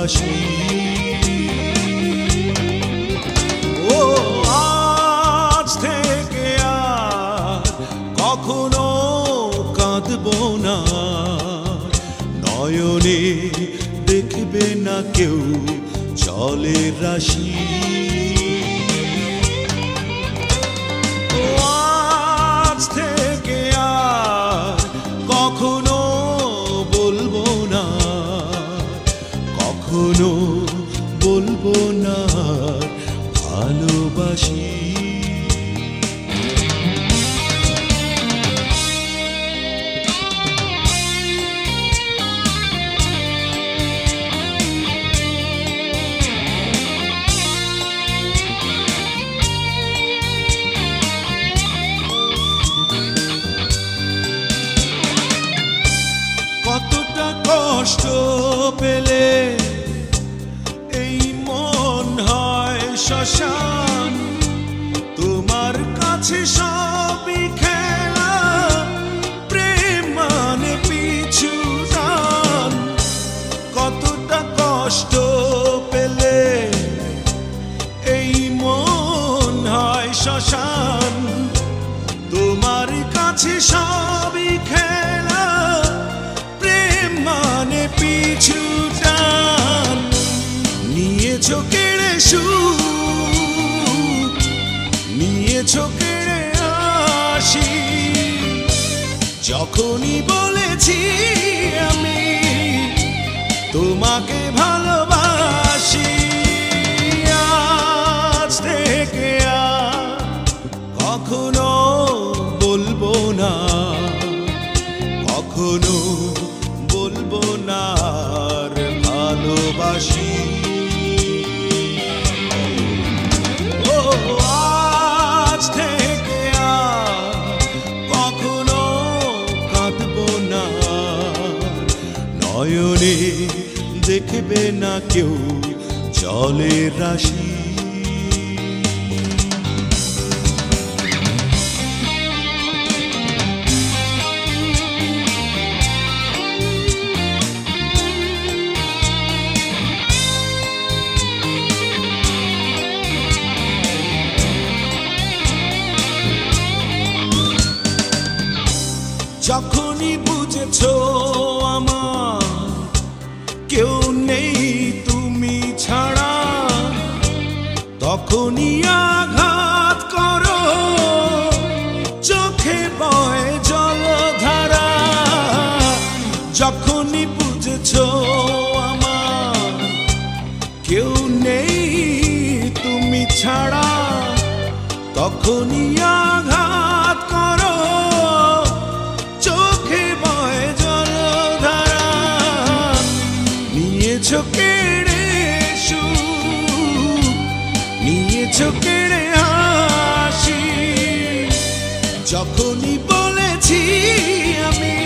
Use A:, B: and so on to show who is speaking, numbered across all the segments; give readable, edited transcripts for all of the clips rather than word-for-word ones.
A: ভালোবাসি। ও আজ থেকে আর কখনো কাঁদবো না, নয়নে দেখবে না কেউ জলের রাশি। ও আজ থেকে আর কখনো বলবো না, কখনো বলবো না ভালোবাসি। কতটা কষ্ট পেলে এই মন হয় শ্মশান, তোমার কাছে সবই খেলা, প্রেম মানে পিছু টান। কতটা কষ্ট পেলে এই মন হয় শ্মশান, তোমার কাছে সবই খেলা, মানে পিছু টান। নিয়েছো কেড়ে সুখ, নিয়েছো কেড়ে হাসি, যখনই বলেছি আমি তোমাকে ভালোবাসি। আজ থেকে আর কখনো বলবো না, কখনো বলবো না আর ভালোবাসি। ও আজ থেকে আর কখনো কাঁদবো না, নয়নে দেখবে না কেউ জলের রাশি। যখনই বুঝেছো আমার কেউ নেই তুমি ছাড়া, তখনই আঘাত করো, চোখে বয় জলধারা। যখনই বুঝেছো আমার কেউ নেই তুমি ছাড়া, তখনই আঘাত করো, চোখে বয় জলধারা। নিয়েছো কেড়ে সুখ, নিয়েছো কেড়ে হাসি, যখনই বলেছি আমি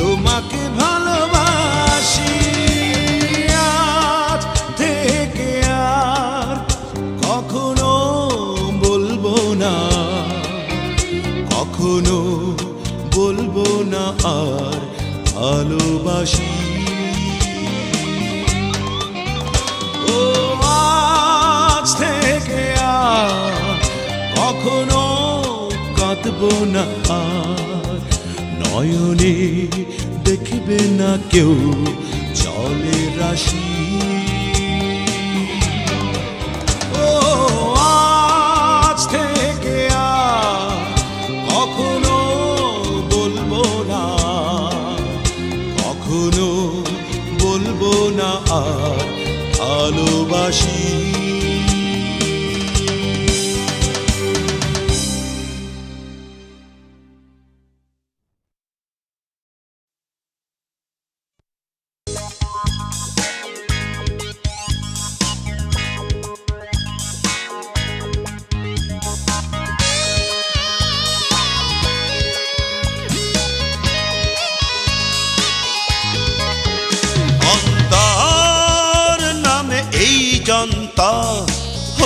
A: তোমাকে ভালোবাসি। আজ থেকে আর কখনো বলবো না, কখনো বলবো না আর ভালোবাসি। ও আজ থেকে আর কখনো কাঁদবো না আর, নয়নে দেখবে না কেউ জলের রাশি। ও আজ থেকে আর কখনো বলবো না, কখনো বলবো না আর ভালোবাসি।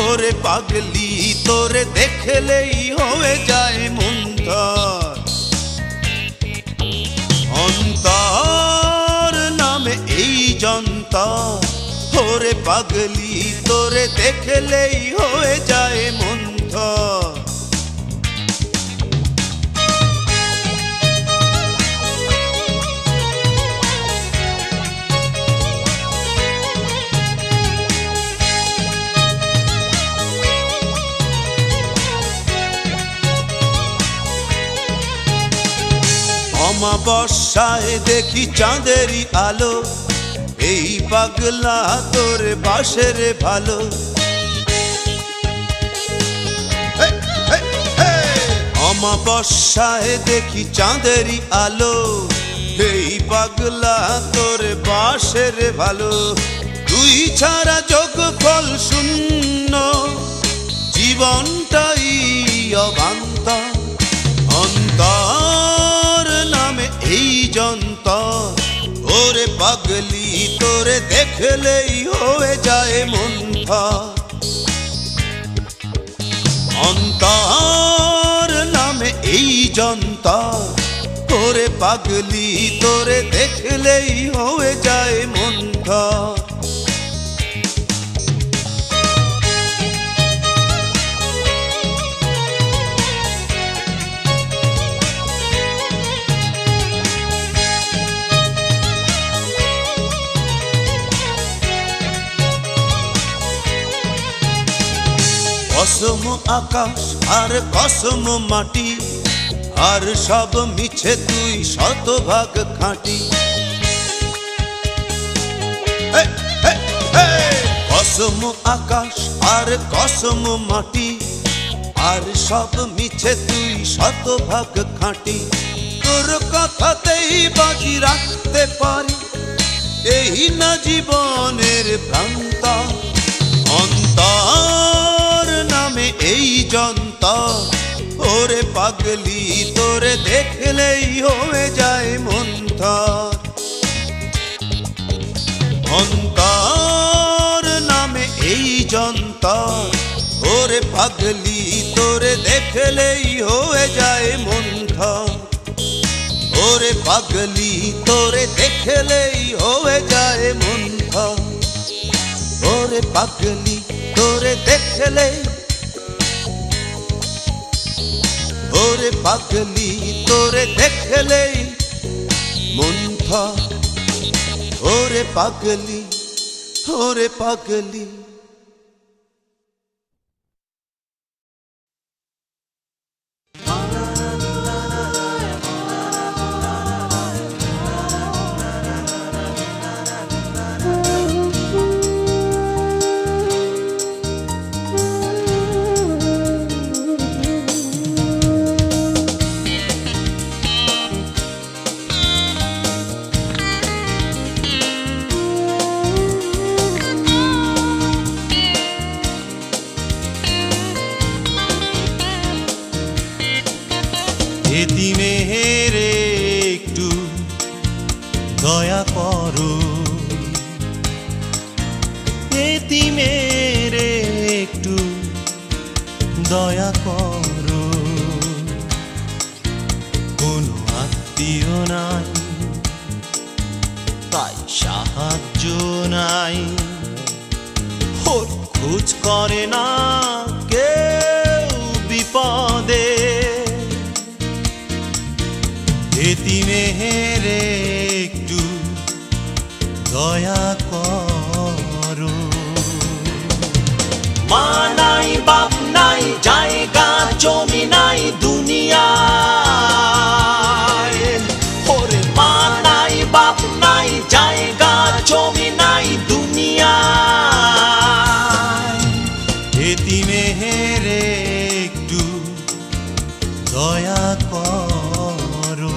A: ওরে পাগলি তোরে দেখলেই হয়ে যায় মন্থর, অন্তর নামে এই যন্ত্র ওরে পাগলি তোরে দেখলেই হয়ে যায় মন্থর। অমাবস্যায় দেখি চাঁদেরই আলো, এই পাগলা তোরে বাসের ভালো। অমাবস্যায় দেখি চাঁদেরই আলো, এই পাগলা তোরে বাসের ভালো। তুই ছাড়া যোগফল শূন্য, জীবনটাই অবান্তর। অন্তর নামে এই যন্তর, ওরে পাগলি তোরে দেখলেই হয়ে যায় মন্থর। অন্তর নামে এই যন্তর, ওরে পাগলি তোরে দেখলেই হয়ে যায় মন্থর। কসম আকাশ আর কসম মাটি, আর সব মিছে তুই শতভাগ খাঁটি। কসম আকাশ আর কসম মাটি, আর সব মিছে তুই শতভাগ খাঁটি। তোর কথাতেই বাজি রাখতে পারি, এই না জীবনের প্রান্ত। অন্তর নামে এই যন্তর, ওরে পাগলি তোরে দেখলেই হয়ে যায় মন্থর। অন্তর নামে এই যন্তর, ওরে পাগলি তোরে দেখলেই হয়ে যায় মন্থর। ওরে পাগলি তোরে দেখলেই হয়ে যায় মন্থর। ওরে পাগলি তোরে দেখলে, ওরে পাগলি তোরে দেখলেই মন্থর। ওরে পাগলি, ওরে পাগলি।
B: এতিমের একটু দয়া করো, এতিমের একটু দয়া করো। কোনো আত্মীয় নাই, তাই সাহায্য নাই। ওর খোঁজ করে না কেউ বিপদে। এতিমের একটু দয়া করো। মা নাই, বাপ নাই, জায়গা জমি নাই দুনিয়ায়। ওরে মা নাই, বাপ নাই, জায়গা জমি নাই দুনিয়ায়। এতিমের একটু দয়া করো।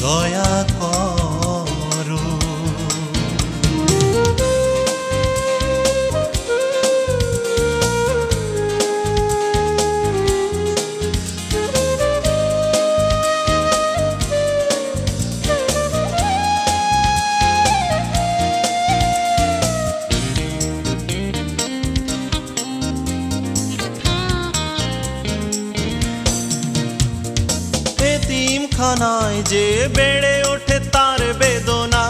B: দয়া করো। এতিমখানায় যে বেড়ে ওঠে তার বেদনা,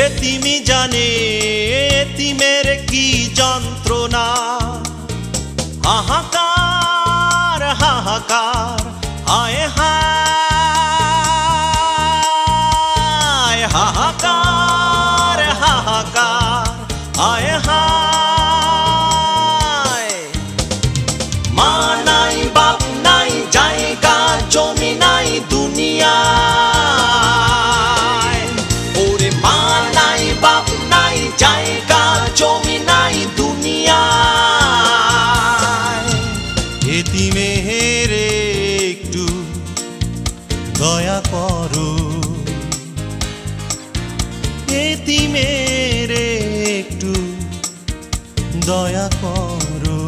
B: এতিমি জানে এতিমের কি যন্ত্রণা। হাহাকার হাহাকার হায় হায়, হাহাকার হাহাকার হায় হায়। মা নাই বাপ নাই জায়গা জমি নাই দুনিয়ায়, ওরে মা নাই বাপ নাই জায়গা জমি নাই দুনিয়ায়। এতিমের একটু দয়া করো, এতিমের একটু দয়া করো।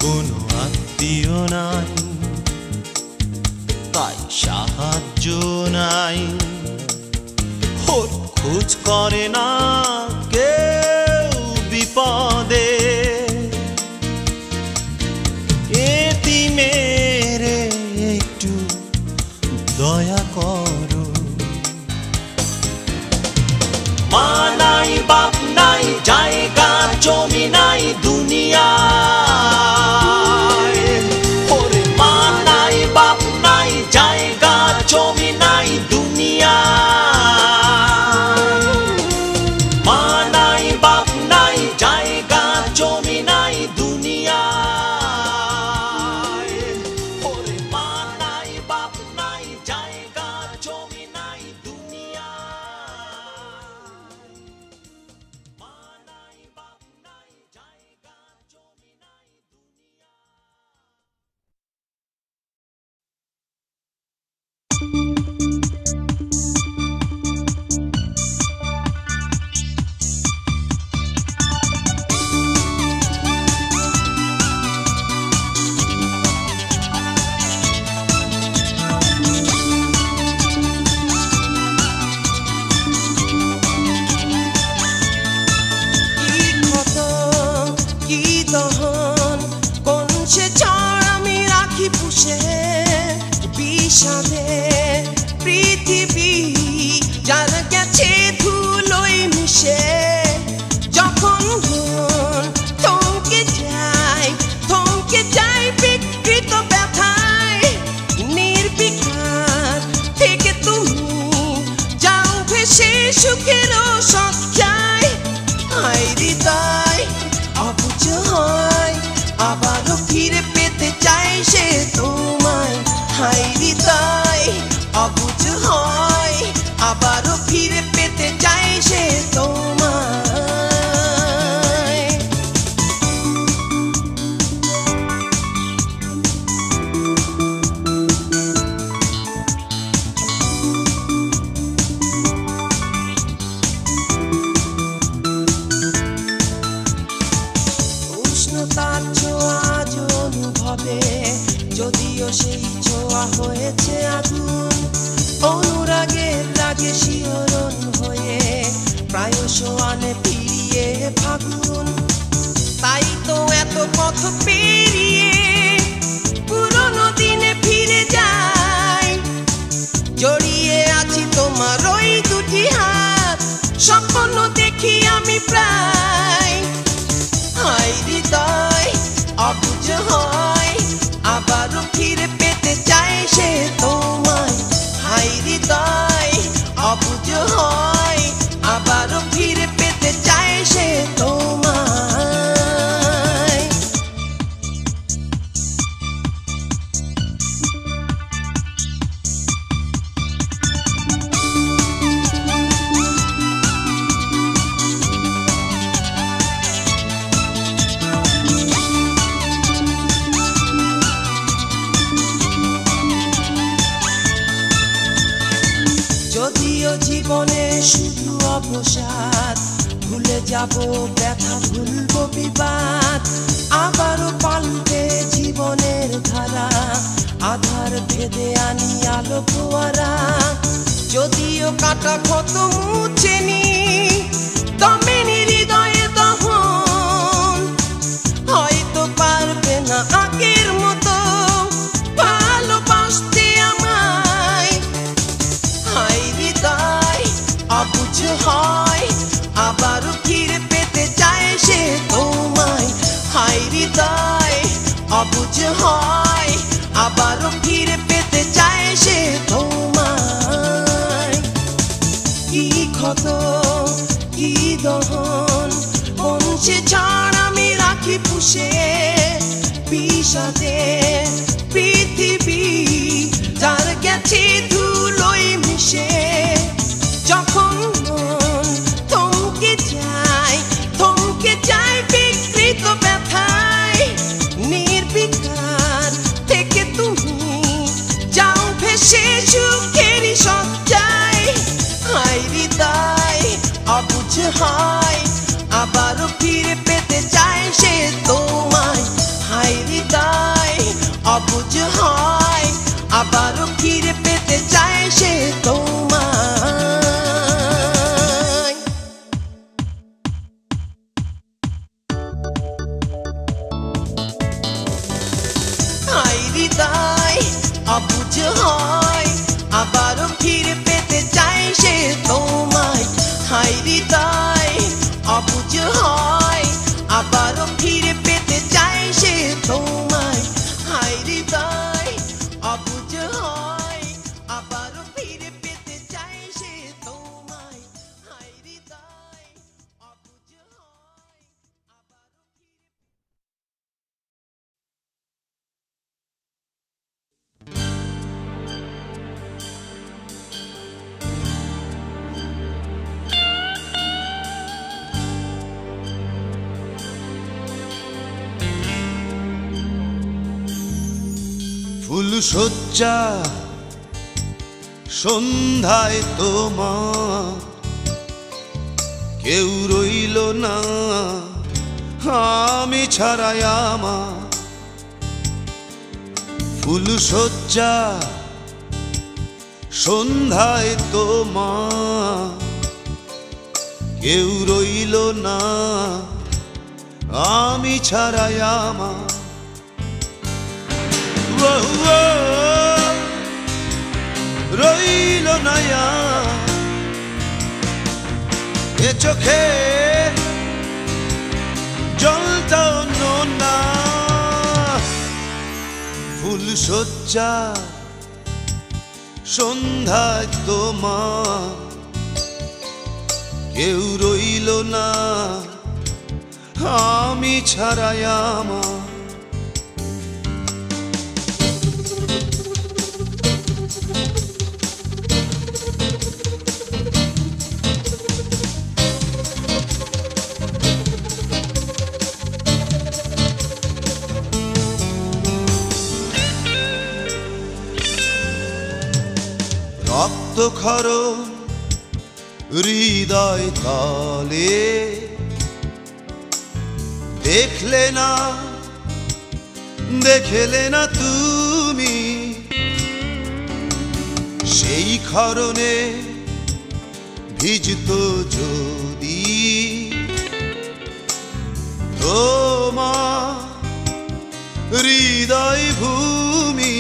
B: কোনো আত্মীয় নাই তাই সাহায্য নাই, ওর খোঁজ করে না কেউ বিপদে। এতিমের একটু দয়া করো। মা নাই বাপ নাই জায়গা জমি নাই দুনিয়ায়, ওরে মা নাই বাপ নাই জায়গা জমি নাই দুনিয়ায়। মা নাই বাপ নাই জায়গা জমি নাই দুনিয়ায়, ওরে মা নাই বাপ নাই জায়গা জমি নাই দুনিয়ায়। মা নাই বাপ নাই জায়গা জমি নাই
C: কি ক্ষত কি দহন কোন সে ছাড় আমি রাখি পুষে বিষাদে পৃথিবী যার গেছে ধুলোয় মিশে। যখন মন থমকে যায় বিকৃত ব্যথায়, নির্বিকার থেকে তুমি যাও ভেসে সুখের সজ্জায়। হায় হৃদয় অবুঝ হয় আবারও ফিরে পেতে চাই সে তোমায়। হায় হৃদয় অবুঝ হয় আবারও ফিরে পেতে চাই সে তোমায়। উষ্ণতার ছোঁয়া আজ অনুভবে, যদিও সেই ছোঁয়া হয়েছে আগুন। অনুরাগের রাগে শিহরণ হয়ে প্রায়শ আনে ফিরিয়ে ফাগুন। তাই তো এত পথ পেরিয়ে পুরনো দিনে ফিরে যাই। জড়িয়ে আছি তোমার ওই দুটি হাত, স্বপ্ন দেখি আমি প্রায়। হায় হৃদয় অবুঝ হয় আবারও ফিরে পেতে চাই সে তোমায়। হায় হৃদয় অবুঝ হয় আবারও ফিরে পেতে চাই সে তোমায়। জীবনে শুধু অবসাদ, ভুলে যাব ব্যথা, ভুলব বিবাদ। আবারও পাল্টে জীবনের ধারা, আধার ভেদে আনি আলো ফোয়ারা। যদিও কাটা ক্ষত মুছেনি, দমেনি হৃদয়ে দহন, হয়তো পারবে না আগের মতো ভালোবাসতে আমায়। হাই হৃদয় অবুঝ হয়, আবারও ফিরে পেতে চায় সে তোমায়। হাই হৃদয় অবুঝ হয়, আবারও ফিরে পেতে চায় সে তোমায়। কি ক্ষত কি দহন, কোন সে ছাড় আমি রাখি পুষে। বিষাদে পৃথিবী যার গেছে ধুলোয় মিশে। যখন মন থমকে যায় বিকৃত ব্যথায়, নির্বিকার থেকে তুমি যাও ভেসে সুখেরই সজ্জায়। হাই হৃদয় অবুঝ হয়, আবারও ফিরে পেতে চায় সে তোমায়। হাই হৃদয় অবুঝ হয়, আবারও ফিরে পেতে চায় সে তোমায়। হাই হৃদয় অবুঝ হয়, আবারও ফিরে পেতে চায় সে তোমায়। হাই হৃদয় অবুঝ হয়, আবারও ফিরে পেতে চায় সে তোমায়। হাই হৃদয় অবুঝ হয়, আবারও ফিরে পেতে চায় সে তোমায়। হাই হৃদয় অবুঝ হয়, আবারও
A: ফুল সজ্জা সন্ধ্যায় তোমার, কেউ রইল না আমি ছাড়াই আমার। ফুল সজ্জা সন্ধ্যায় তোমার, কেউ রইল না আমি ছাড়াই আমার। রইল না এ চোখে জলটা না। ফুল সজ্জা সন্ধ্যায় তোমার, কেউ রইল না আমি ছাড়াই আমার। রক্তক্ষরণ হৃদয় তলে, দেখলে না তুমি সেই ক্ষরণে ভিজত যদি তোমার হৃদয় ভূমি।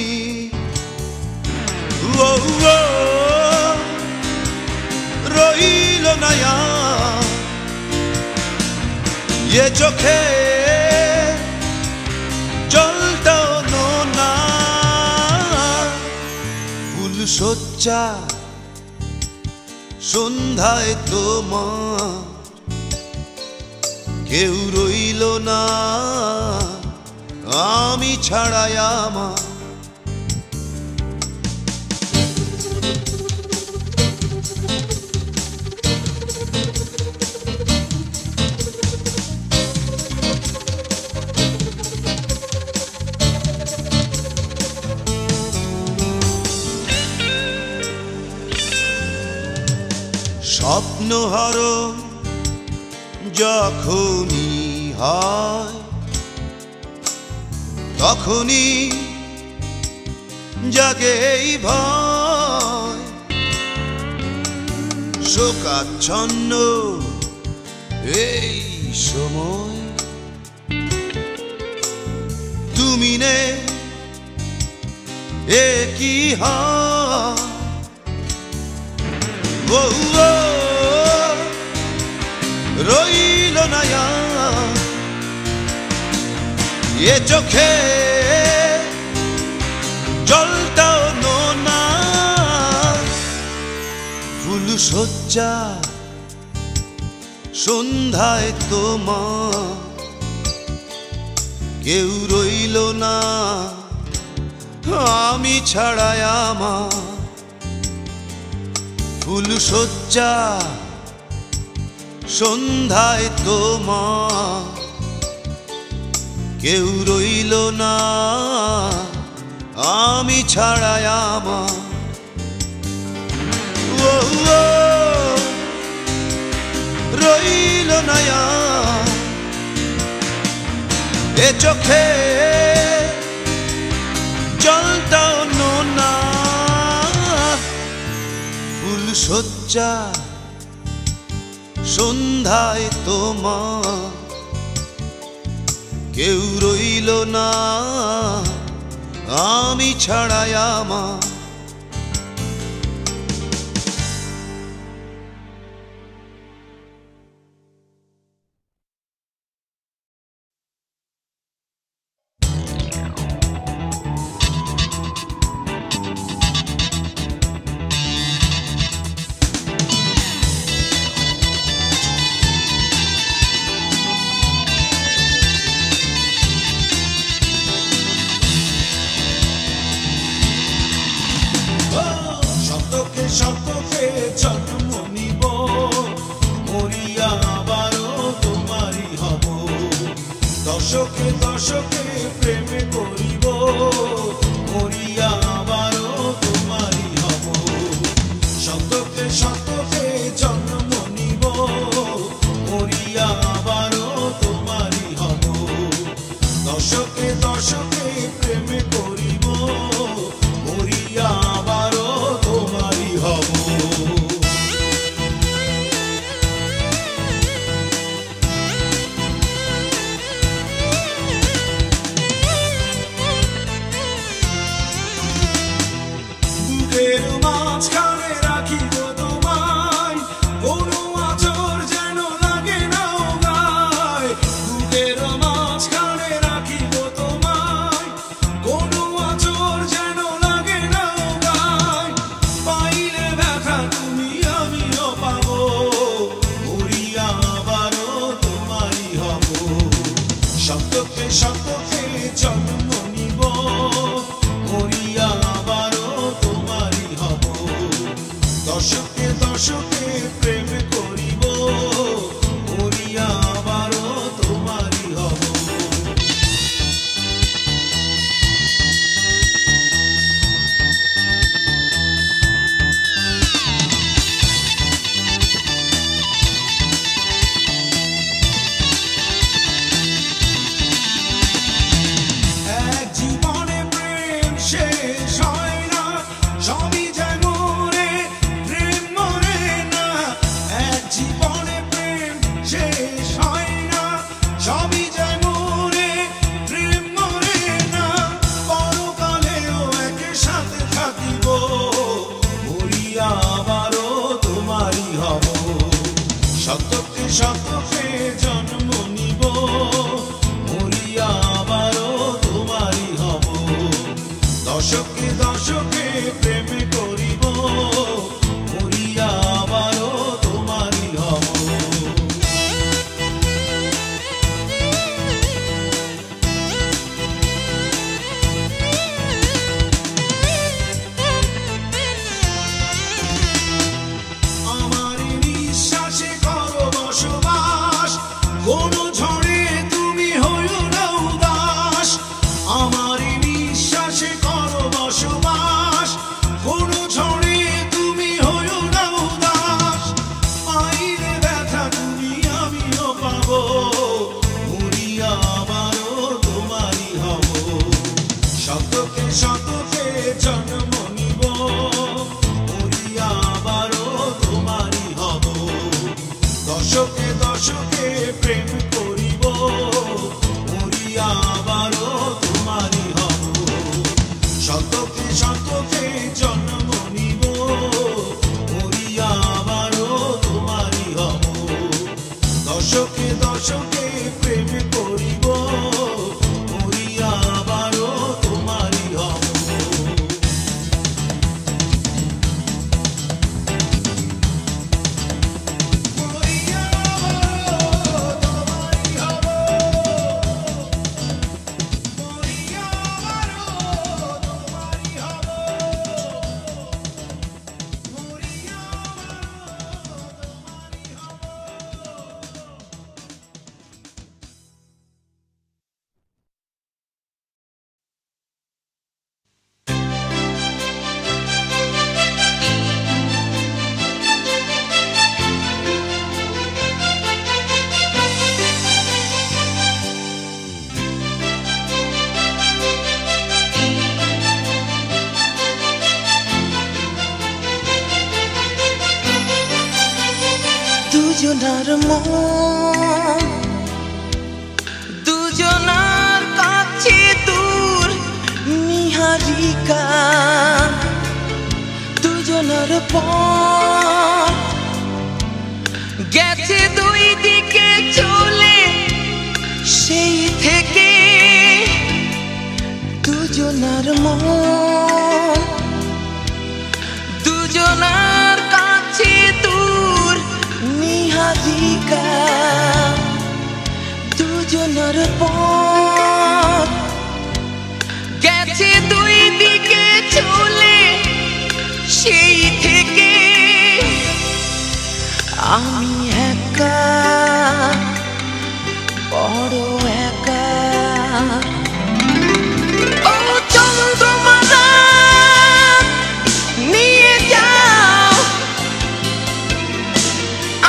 A: রইল না এ চোখে জলটা না। ফুল সজ্জা সন্ধ্যায় তোমার, কেউ রইল না আমি ছাড়াই আমার। স্বপ্নহরণ যখনই হয় তখনই জাগে এই ভয় শোকাচ্ছন্ন এই সময় তুমি নে এ কি হয় ও রইল না এ চোখে জলটাও না ফুল সজ্জা সন্ধ্যায় তোমার কেউ রইল না আমি ছাড়াই আমার ফুল সজ্জা সন্ধ্যায় তোমার কেউ রইল না আমি ছাড়াই আমার রইল না এ চোখে জলটাও না ফুল সজ্জা সন্ধ্যায় তোমার কেউ রইল না আমি ছাড়াই আমার
B: শতকে জন্ম নিব মরিয়া আবারও তোমারই হব দশকে দশকে প্রেমে করিব মরিয়া আবারও তোমারই হব শতকে শতকে জন্ম নিব মরিয়া আবারও তোমারই হব দশকে দশকে প্রেমে করিব মরিয়া আবারও তোমারই হব বুকের মাঝখানে রাখিব তোমায় কোনো আঁচড় যেন লাগে না গায় বুকের মাঝখানে রাখিব তোমায় কোনো আঁচড় যেন লাগে না গায় পাইলে ব্যথা তুমি আমিও পাবো মরিয়া আবারও তোমারই হব শতকে শতকে জন্ম নিব মরিয়া আবারও তোমারই হব দশকে দশকে প্রেম করিব মরিয়া আবারও তোমারই হব এক জীবনে প্রেম শেষ হয় না সবই যায় মরে প্রেম মরে না এক জীবনে প্রেম শেষ হয় না সবই যায় মরে প্রেম মরে না পরকালেও একের সাথে থাকিব মরিয়া আবারও তোমারই হব শতকে শতকে জন্ম নিব মরিয়া আবারও তোমারই হব দশকে দশকে প্রেম করিব মরিয়া আবারও তোমারই হব আমার নিঃশ্বাসে করো বসবাস কোনো ঝড়ে তুমি হইও না উদাস আমার নিঃশ্বাসে করো বসবাস কোনো শতকে শতকে জন্ম নিব, মরি আবারও তোমারই হব। দশকে দশকে প্রেম করিব, মরি আবারও তোমারই হব। শতকে শতকে জন্ম নিব, মরি আবারও তোমারই হব। দশকে দশকে প্রেম করিব, মরি আবারও তোমারই হব। মরি আবারও তোমারই হব। মরি আবারও তোমারই হব। মরি আবারও তোমারই হব।
C: দুজনার মন দুজনার কাছে দূর নিহারিকা, দুজনার পথ গেছে দুই দিকে চলে, সেই থেকে দুজনার মন দুজনার কাছে দূর নিহারিকা, দুজনার পথ গেছে দুই দিকে চলে, সেই থেকে আমি একা, বড় একা। ও চন্দ্রমালা নিয়ে যাও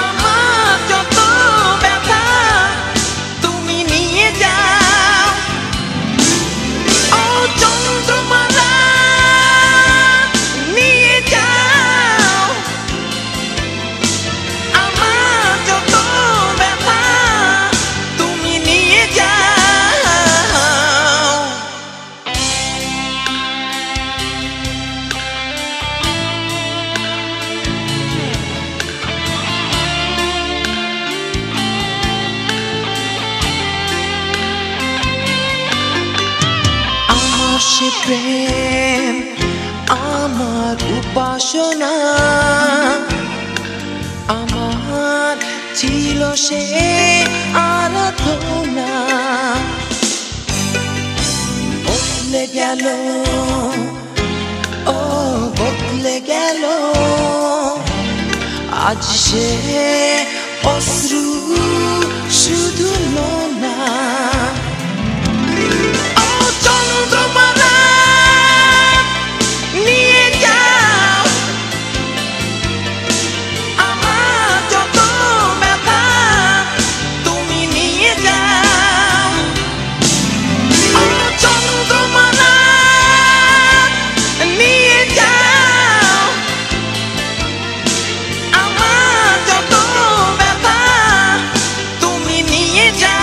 C: আমার যত ব্যথা, তুমি নিয়ে যাও। ও চন্দ্রমালা নিয়ে যাও আমার যত ব্যথা, তুমি নিয়ে যাও। আমার সে প্রেম, আমার উপাসনা, আমার ছিল সে আরাধনা, বদলে গেল, ও বদলে গেল, আজ সে অশ্রু শুধু না। ও চন্দ্রমালা নিয়ে যাও আমার যত ব্যথা, তুমি নিয়ে যাও। ও চন্দ্রমালা নিয়ে যাও আমার যত ব্যথা, তুমি নিয়ে যাও।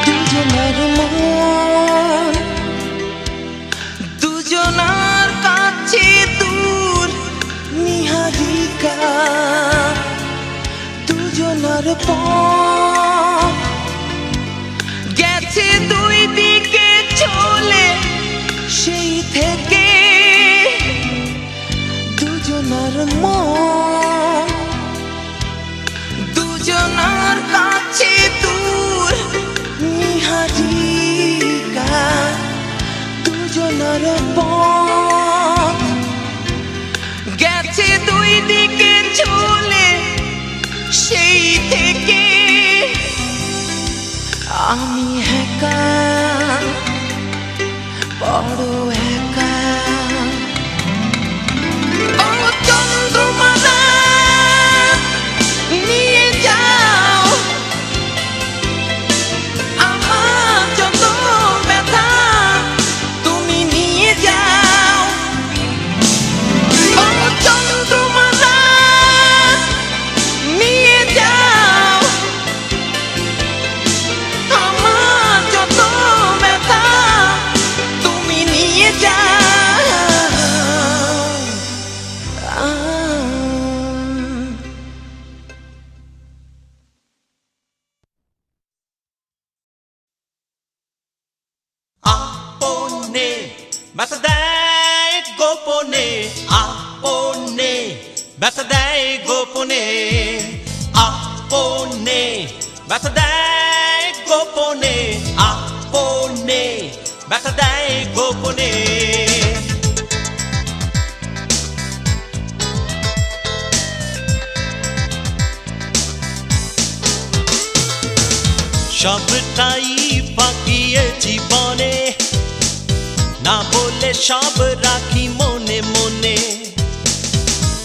C: দুজনার মন দুজনার কাছে দূর নিহারিকা, দুজনার পথ গেছে দুই দিকে চলে, সেই থেকে দুজনার মন দুজনার কাছে দূর নিহারিকা, দুজনার পথ গেছে দুই দিকে চলে, সেই থেকে আমি একা, বড় একা। ও চন্দ্রমালা নিয়ে যাও আমার যত ব্যথা, তুমি নিয়ে যাও। ও চন্দ্রমালা নিয়ে যাও আমার যত ব্যথা, তুমি নিয়ে যাও।
B: আপনে ব্যথা দেয় গোপনে, আপনে ব্যথা দেয় গোপনে, আপনে ব্যথা দেয় গোপনে, আপনে ব্যথা দেয় গোপনে। সবটাই পাকিয়ে জীবনে, না বলে সব রাখি মনে মনে।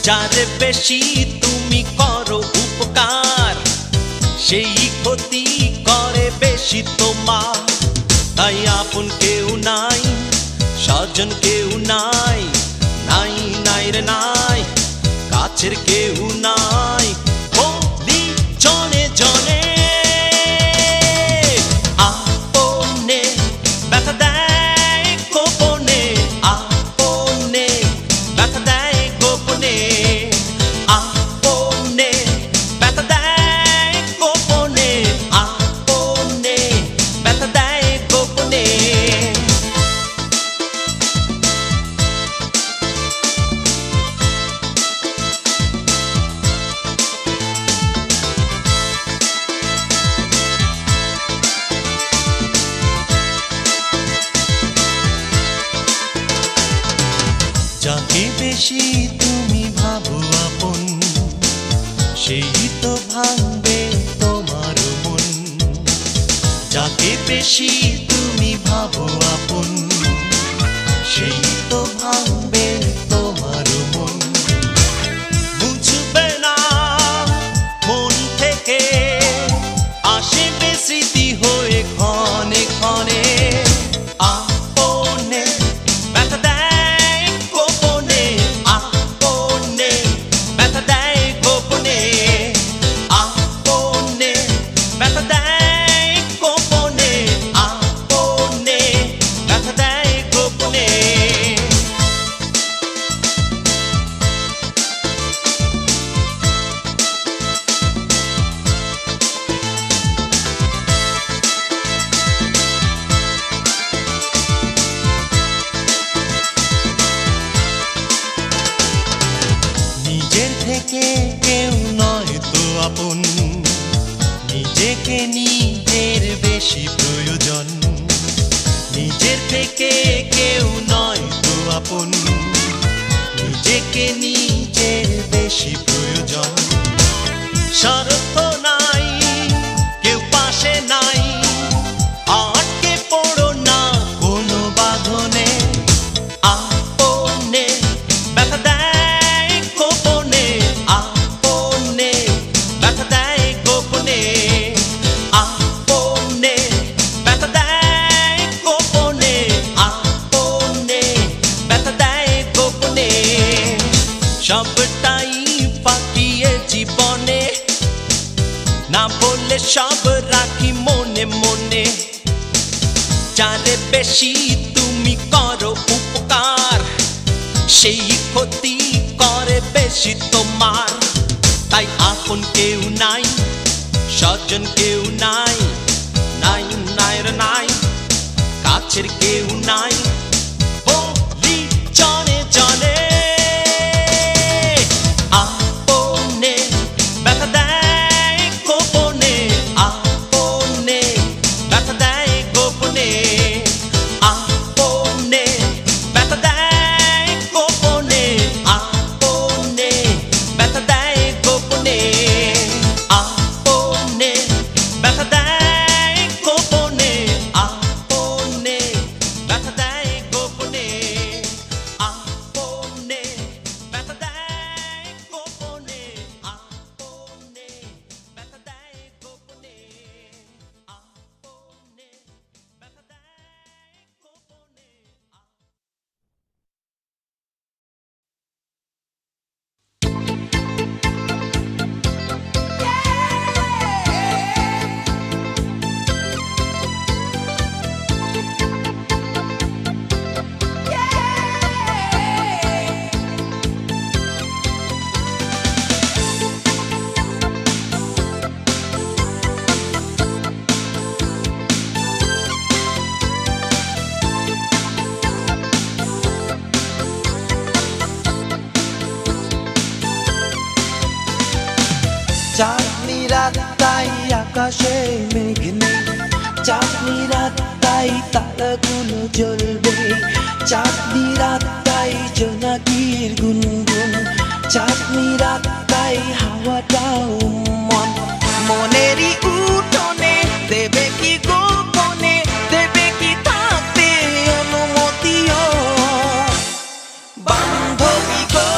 B: যার বেশি তুমি করো উপকার, সেই ক্ষতি করে বেশি তোমার। তাই আপন কেউ নাই, স্বজন কেউ নাই, নাই নাই রে নাই, কাছের কেউ নাই, বলি জনে জনে। আপনে ব্যথা দেয় গোপনে, আপনে ব্যথা দেয় গোপনে, আপনে ব্যথা দেয় গোপনে, আপনে ব্যথা দেয় গোপনে। যাকে বেশি তুমি ভাবো আপন, সেই তো ভাঙবে তোমার মন। যাকে বেশি তুমি ভাবো আপন, সেই তো ভাঙবে তোমার মন। বুঝবে না মন থেকে আসবে স্মৃতি হয়ে ক্ষণে ক্ষণে। আপনে ব্যথা দেয় গোপনে, আপনে ব্যথা দেয় গোপনে, আপনে ব্যথা দেয় গোপনে, আপনে ব্যথা দেয় গোপনে। নিজের থেকে কেউ নয় তো আপন, নিজেকে নিজের বেশি প্রয়োজন। নিজের থেকে কেউ নয় তো আপন, নিজেকে নিজের বেশি প্রয়োজন। স্বার্থ নাই, কেউ পাশে নাই, আটকে পড়ো না কোনো বাঁধনে। আপনে ব্যথা দেয় গোপনে, আপনে ব্যথা দেয় গোপনে, আপনে ব্যথা দেয় গোপনে, আপনে ব্যথা দেয় গোপনে। সবটাই পাকিয়ে জীবনে, না বললে সব রাখি মনে মনে। যারে বেশি তুমি করো উপকার, সেই ক্ষতি করে বেশি তোমার। তাই আপন কেউ নাই, স্বজন কেউ নাই, নাই নাই রে নাই, কাছের কেউ নাই, বলি জনে জনে। আপনে ব্যথা দেয় গোপনে, আপনে ব্যথা দেয় গোপনে, আপনে ব্যথা দেয় গোপনে, আপনে ব্যথা দেয় গোপনে, আপনে ব্যথা দেয় গোপনে, আপনে ব্যথা দেয়
C: আকাশে মেঘ নেই, চাঁদনি রাত তাই তারাগুলো জ্বলবে, চাঁদনি রাত তাই জোনাকির গুনগুন, চাঁদনি রাত তাই হাওয়াটাও মন। মনেরই উঠোনে দেবে কি গোপনে, দেবে কি থাকতে অনুমতিও বান্ধবী গো।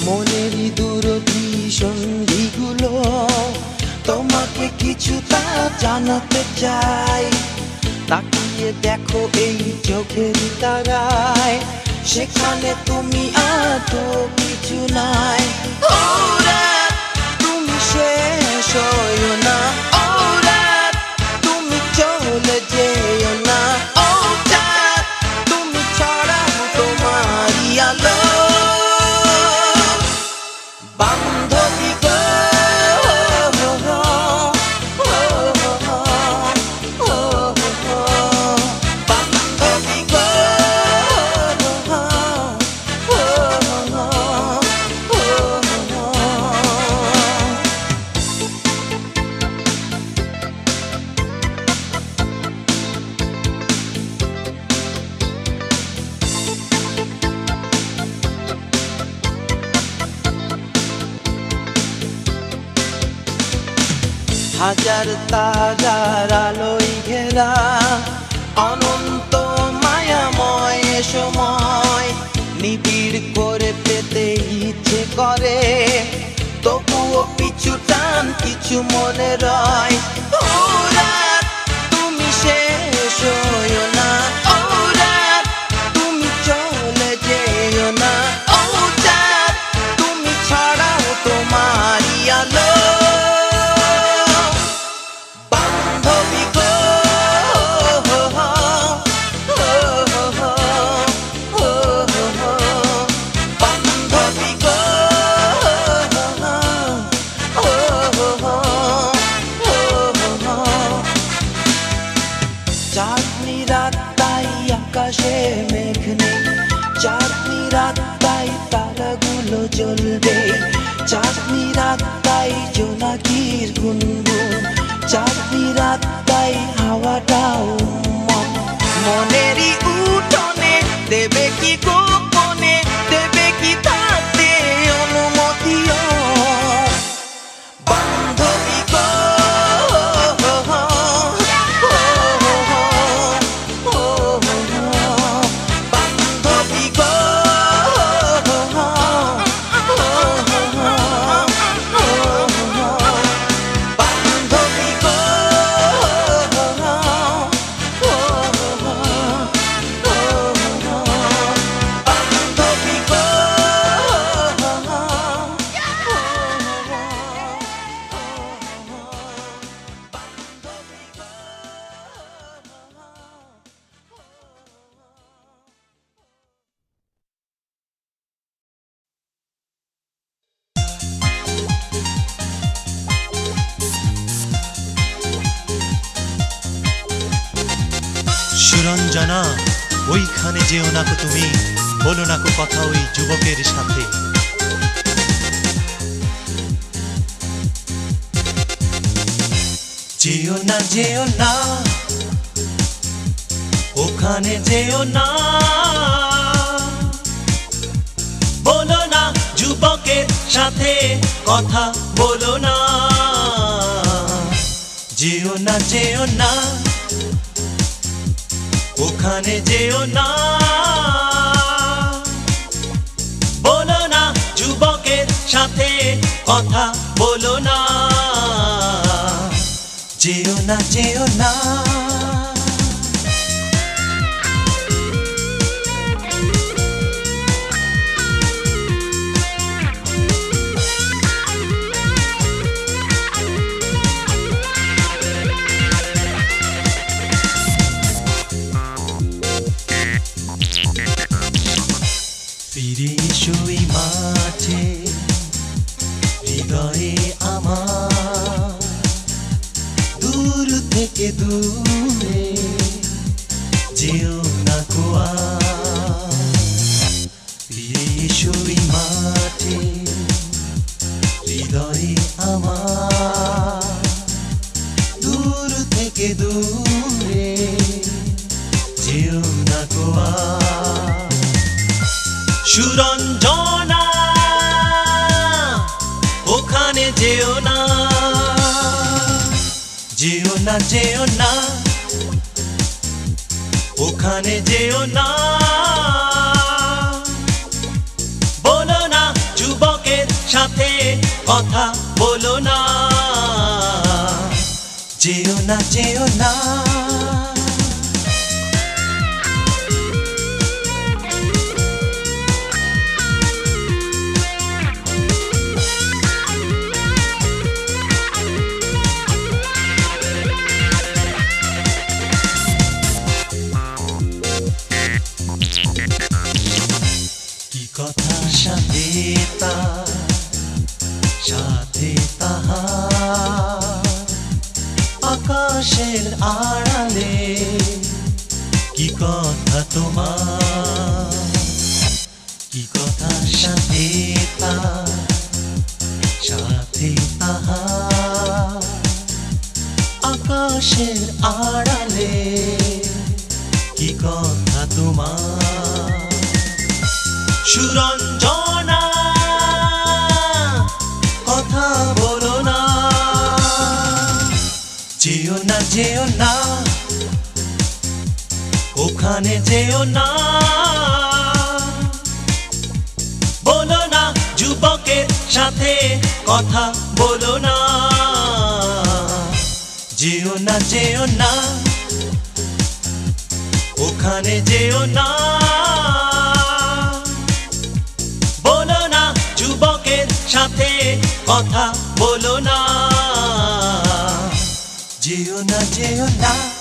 C: মনেরই দূরধী সন্ধিগুলো তোমাকে কিছুটা জানাতে চাই। তাকিয়ে দেখো এই চোখের তারায়, সেখানে তুমি আর তো কিছু নাই। ও রাত তুমি শেষ হইও না, ও রাত তুমি চলে যেও না, ও চাঁদ তুমি ছড়াও তোমারই আলো বান্ধবী গো। বান্ধবী গো। হাজার তারার আলোয় ঘেরা অনন্ত মায়াময় সময়, নিবিড় করে পেতে ইচ্ছে করে, তবুও পিছু টান কিছু মনে রয়। ও রাত তুমি শেষ হইও না, ও রাত তুমি চলে যেও না, ও চাঁদ তুমি ছড়াও তোমারই আলো বান্ধবী গো। বান্ধবী গো। চাঁদনি রাত তাই আকাশে মেঘ নেই, চাঁদনি রাত তাই তারাগুলো জ্বলবে, চাঁদনি রাত তাই জোনাকির গুনগুন, চাঁদনি রাত তাই হাওয়াটাও মন। মনেরই উঠোনে দেবে কি গোপনে, দেবে কি থাকতে অনুমতিও বান্ধবী গো। বান্ধবী গো। বান্ধবী গো। বান্ধবী গো।
B: সুরঞ্জনা ওইখানে যেও না কো তুমি, বলো না কো কথা ওই যুবকের সাথে। যেও না যেও না ওখানে যেও না, বলো না যুবকের সাথে কথা বলো না। যেও না যেও না ওখানে যেও না, বলো না যুবকের সাথে কথা বলো না। যেও না যেও না। ফিরে মাঠে হৃদয়ে আমার দূর থেকে দূরে যেও না কোয়া ফিরে এসো এই মাঠে হৃদয়ে আমার দূর থেকে দূরে যেও না কোয়া সুরঞ্জনা ওখানে যেও না যেও না যেও না ওখানে যেও না বলো না যুবকের সাথে কথা বলো না যেও না যেও না কি কথা সাথে তাহার আকাশের আড়ালে কি কথা তোমার কি কথা সাথে তাহার আকাশের আড়ালে কি কথা তোমার সুরঞ্জনা কথা বলো না যেও না যেও না ওখানে যেও না বলো না যুবকের সাথে কথা বলো না যেও না যেও না ওখানে যেও না বলো না যুবকের সাথে কথা বলো না যেও না যেও না